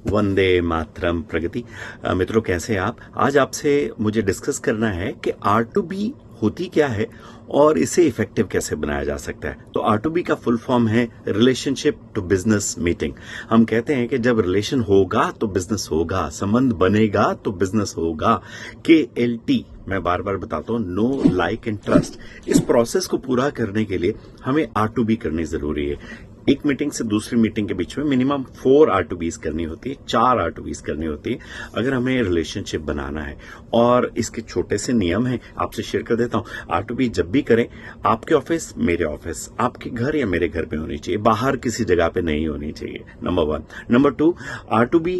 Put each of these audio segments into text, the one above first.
वंदे मातरम प्रगति। मित्रों, कैसे हैं आप? आज आपसे मुझे डिस्कस करना है कि R2B होती क्या है और इसे इफेक्टिव कैसे बनाया जा सकता है। तो R2B का फुल फॉर्म है रिलेशनशिप टू बिजनेस मीटिंग। हम कहते हैं कि जब रिलेशन होगा तो बिजनेस होगा, संबंध बनेगा तो बिजनेस होगा। KLT मैं बार बार बताता हूं, नो लाइक एंड ट्रस्ट। इस प्रोसेस को पूरा करने के लिए हमें R2B करनी जरूरी है। एक मीटिंग से दूसरी मीटिंग के बीच में मिनिमम 4 R2Bs करनी होती है, 4 R2Bs करनी होती है अगर हमें रिलेशनशिप बनाना है। और इसके छोटे से नियम हैं, आपसे शेयर कर देता हूं। R2B जब भी करें, आपके ऑफिस मेरे ऑफिस, आपके घर या मेरे घर पे होनी चाहिए, बाहर किसी जगह पे नहीं होनी चाहिए, नंबर 1। नंबर 2, R2B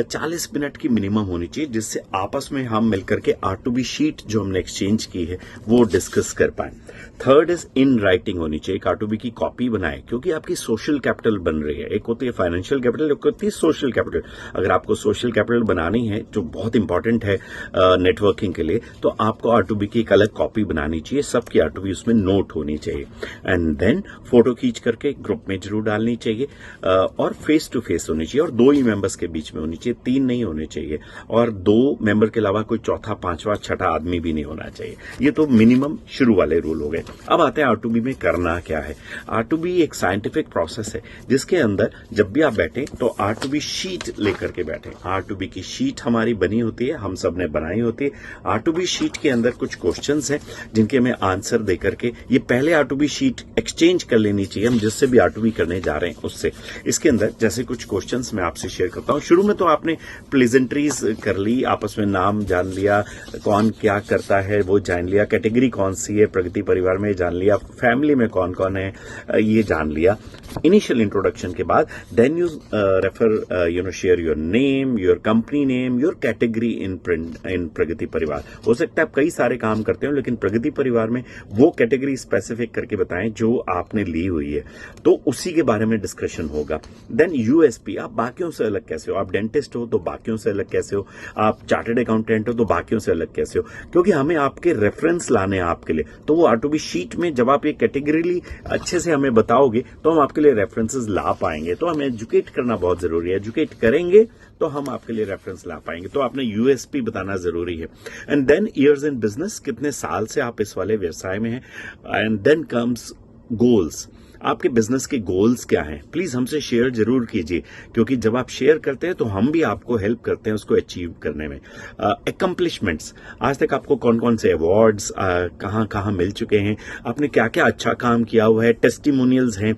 40 मिनट की मिनिमम होनी चाहिए, जिससे आपस में हम मिलकर के R2B शीट जो हमने एक्सचेंज की है वो डिस्कस कर पाए। थर्ड इज इन राइटिंग होनी चाहिए, R2B की कॉपी बनाए, क्योंकि आपकी सोशल कैपिटल बन रही है। एक होती है फाइनेंशियल कैपिटल, एक होती है सोशल कैपिटल। अगर आपको सोशल कैपिटल बनानी है, जो बहुत इंपॉर्टेंट है नेटवर्किंग के लिए, तो आपको R2B की एक अलग कॉपी बनानी चाहिए, सबकी R2B उसमें नोट होनी चाहिए। एंड देन फोटो खींच करके ग्रुप में जरूर डालनी चाहिए, और फेस टू फेस होनी चाहिए, और 2 ही मेंबर्स के बीच में होनी चाहिए, 3 नहीं होने चाहिए, और 2 मेंबर के अलावा कोई चौथा, पांचवा, छठा आदमी भी नहीं होना चाहिए। ये तो मिनिमम शुरू वाले रूल हो गए। अब आते हैं R2B में करना क्या है। R2B एक साइंटिफिक प्रोसेस है, जिसके अंदर जब भी आप बैठे तो R2B शीट लेकर के बैठे। R2B की शीट हमारी बनी होती है, हम सब ने बनाई होती है। R2B शीट के अंदर कुछ क्वेश्चंस हैं जिनके हमें आंसर देकर के ये पहले R2B शीट एक्सचेंज कर लेनी चाहिए, हम जिससे भी R2B करने जा रहे हैं उससे। इसके अंदर जैसे कुछ क्वेश्चंस मैं आपसे शेयर करता हूं। शुरू में तो आपने प्लेजेंट्रीज कर ली, आपस में नाम जान लिया, कौन क्या करता है वो जान लिया, कैटेगरी कौन सी है प्रगति परिवार में जान लिया, फैमिली में कौन कौन है ये जान लिया। इनिशियल इंट्रोडक्शन के बाद then you refer share your name, your company name, your category in Pragati Parivar. हो सकता है आप कई सारे काम करते हो, लेकिन प्रगति परिवार में वो कैटेगरी स्पेसिफिक करके बताएं जो आपने ली हुई है, तो उसी के बारे में डिस्कशन होगा। देन USP, आप बाकियों से अलग कैसे हो। आप डेंटिस्ट हो तो बाकियों से अलग कैसे हो, आप चार्टर्ड अकाउंटेंट हो तो बाकियों से अलग कैसे हो, क्योंकि हमें आपके रेफरेंस लाने हैं आपके लिए। तो वो R2B शीट में जब आप ये कैटेगरीली अच्छे से हमें बताओगे तो हम आपके लिए रेफरेंसेस ला पाएंगे। तो हमें एजुकेट करना बहुत जरूरी है, एजुकेट करेंगे तो हम आपके लिए रेफरेंस ला पाएंगे। तो आपने USP बताना जरूरी है। And then years in business, कितने साल से आप इस वाले व्यवसाय में हैं। एंड देन कम्स गोल्स, आपके बिजनेस के गोल्स क्या हैं, प्लीज हमसे शेयर जरूर कीजिए, क्योंकि जब आप शेयर करते हैं तो हम भी आपको हेल्प करते हैं उसको अचीव करने में। अकम्पलिशमेंट्स, आज तक आपको कौन कौन से अवार्ड्स कहां कहां मिल चुके हैं, आपने क्या क्या अच्छा काम किया हुआ है, टेस्टिमोनियल्स हैं,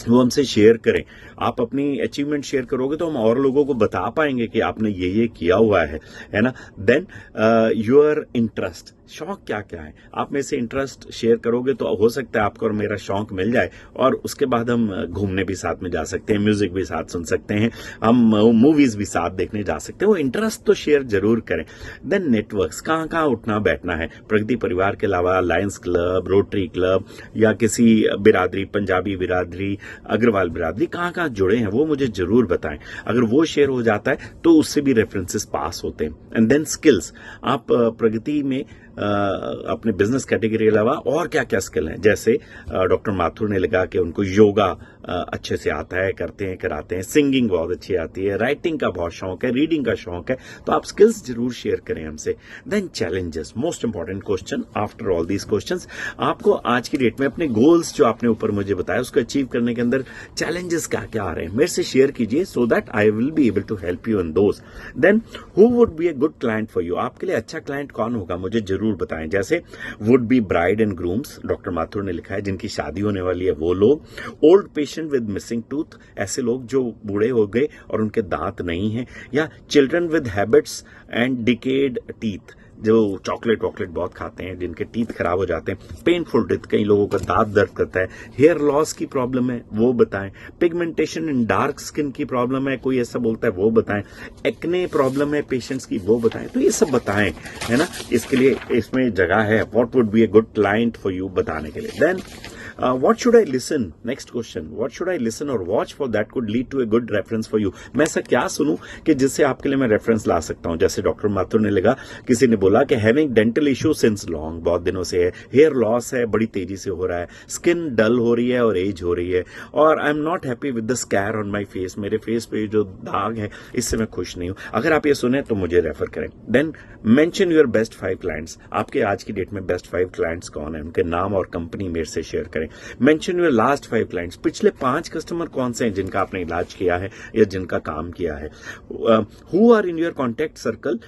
वो हमसे शेयर करें। आप अपनी अचीवमेंट शेयर करोगे तो हम और लोगों को बता पाएंगे कि आपने ये किया हुआ है ना। देन योर इंटरेस्ट, शौक क्या क्या है, आप में से इंटरेस्ट शेयर करोगे तो हो सकता है आपको और मेरा शौक मिल जाए, और उसके बाद हम घूमने भी साथ में जा सकते हैं, म्यूजिक भी साथ सुन सकते हैं, हम मूवीज भी साथ देखने जा सकते हैं। वो इंटरेस्ट तो शेयर जरूर करें। देन नेटवर्क्स, कहाँ कहाँ उठना बैठना है, प्रगति परिवार के अलावा लायंस क्लब, रोटरी क्लब, या किसी बिरादरी, पंजाबी बिरादरी, अग्रवाल बिरादरी, कहाँ कहाँ जुड़े हैं वो मुझे जरूर बताएं। अगर वो शेयर हो जाता है तो उससे भी रेफरेंसेस पास होते हैं। एंड देन स्किल्स, आप प्रगति में अपने बिजनेस कैटेगरी के अलावा और क्या क्या स्किल हैं, जैसे डॉक्टर माथुर ने लगा कि उनको योगा अच्छे से आता है, करते हैं, कराते हैं, सिंगिंग बहुत अच्छी आती है, राइटिंग का बहुत शौक है, रीडिंग का शौक है, तो आप स्किल्स जरूर शेयर करें हमसे। Then challenges, most important question after all these questions, आपको आज की डेट में अपने गोल्स जो आपने ऊपर मुझे बताया उसको अचीव करने के अंदर चैलेंजेस क्या क्या आ रहे हैं मेरे से शेयर कीजिए, so that I will be able to help you in those. Then who would be a good client for you, आपके लिए अच्छा क्लाइंट कौन होगा मुझे जरूर बताएं। जैसे would be bride and grooms, doctor Mathur ने लिखा है, जिनकी शादी होने वाली है वो लोग। Old patient with missing tooth, ऐसे लोग जो बूढ़े हो गए और उनके दांत नहीं हैं। या children with habits and decade teeth, जो चॉकलेट वॉकलेट बहुत खाते हैं, जिनके टीथ खराब हो जाते हैं। पेनफुल टीथ, कई लोगों का दांत दर्द करता है। हेयर लॉस की प्रॉब्लम है वो बताएं। पिगमेंटेशन इन डार्क स्किन की प्रॉब्लम है, कोई ऐसा बोलता है वो बताएं। एक्ने प्रॉब्लम है पेशेंट्स की, वो बताएं। तो ये सब बताएं, है ना। इसके लिए इसमें जगह है, what would be a good client for you बताने के लिए। Then what should I listen, next question, what should I listen और watch for that could lead to a good reference for you. मैं ऐसा क्या सुनूं कि जिससे आपके लिए मैं रेफरेंस ला सकता हूं। जैसे डॉक्टर माथुर ने लिखा, किसी ने बोला कि having dental issue since long, बहुत दिनों से है, हेयर लॉस है, बड़ी तेजी से हो रहा है, स्किन डल हो रही है और एज हो रही है, और I am not happy with the scare on my face, मेरे फेस पे जो दाग है इससे मैं खुश नहीं हूं। अगर आप ये सुने तो मुझे रेफर करें। Then mention your best 5 clients, आपके आज की डेट में बेस्ट 5 क्लाइंट्स कौन है, उनके नाम और कंपनी मेरे से शेयर करें। मेंशन योर लास्ट 5 क्लाइंट्स, पिछले 5 कस्टमर कौन से हैं जिनका आपने इलाज किया है या जिनका काम किया है। Who are in your contact circle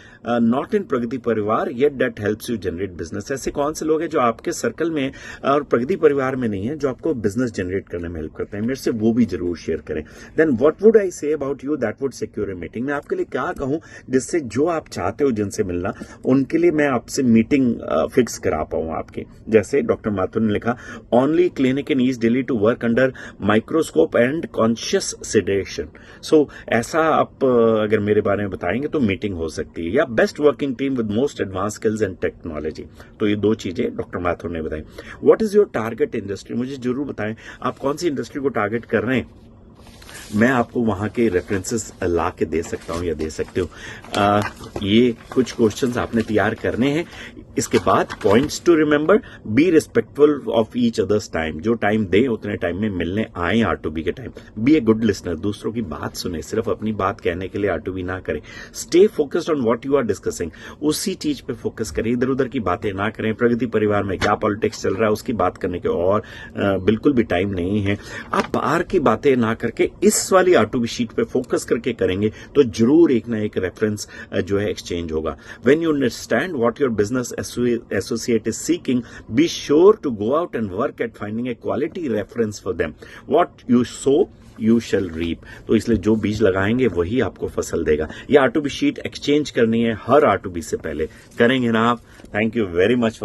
not in Pragati Parivar yet that helps you generate business, ऐसे कौन से लोग हैं जो आपके सर्कल में और प्रगति परिवार में नहीं है, जो आपको बिजनेस जनरेट करने में हेल्प करते हैं, मेरे से वो भी जरूर शेयर करें। Then what would I say about you that would secure a meeting, मैं आपके लिए क्या कहूं जिससे जो आप चाहते हो जिनसे मिलना, उनके लिए मैं आपसे मीटिंग फिक्स करा पाऊं आपकी। जैसे डॉक्टर माथुर ने लिखा, only clinic in East Delhi to work under microscope and conscious sedation. So ऐसा आप अगर मेरे बारे में बताएंगे तो मीटिंग हो सकती है। या best working team with most advance skills and technology, तो ये 2 चीजें डॉक्टर माथुर ने बताई। What is your target industry, मुझे जरूर बताएं आप कौन सी इंडस्ट्री को टारगेट कर रहे हैं, मैं आपको वहां के रेफरेंसेस ला के दे सकता हूं या दे सकते हो। ये कुछ क्वेश्चंस आपने तैयार करने हैं। इसके बाद points to remember, be respectful of each others time, जो टाइम दें उतने टाइम में मिलने आए R2B के time. Be a good listener, दूसरों की बात सुने, सिर्फ अपनी बात कहने के लिए R2B ना करें। Stay focused on what you are discussing, उसी चीज पे फोकस करें, इधर उधर की बातें ना करें। प्रगति परिवार में क्या पॉलिटिक्स चल रहा है उसकी बात करने के और बिल्कुल भी टाइम नहीं है। आप बाहर की बातें ना करके इस वाली R2B शीट पे फोकस करके करेंगे तो जरूर एक ना एक रेफरेंस जो है एक्सचेंज होगा। When you understand what your business associate is seeking, be sure to go out and work at finding a quality reference for them. What you sow you shall reap. तो इसलिए जो बीज लगाएंगे वही आपको फसल देगा। ये R2B शीट एक्सचेंज करनी है हर R2B से पहले, करेंगे ना आप? Thank you very much.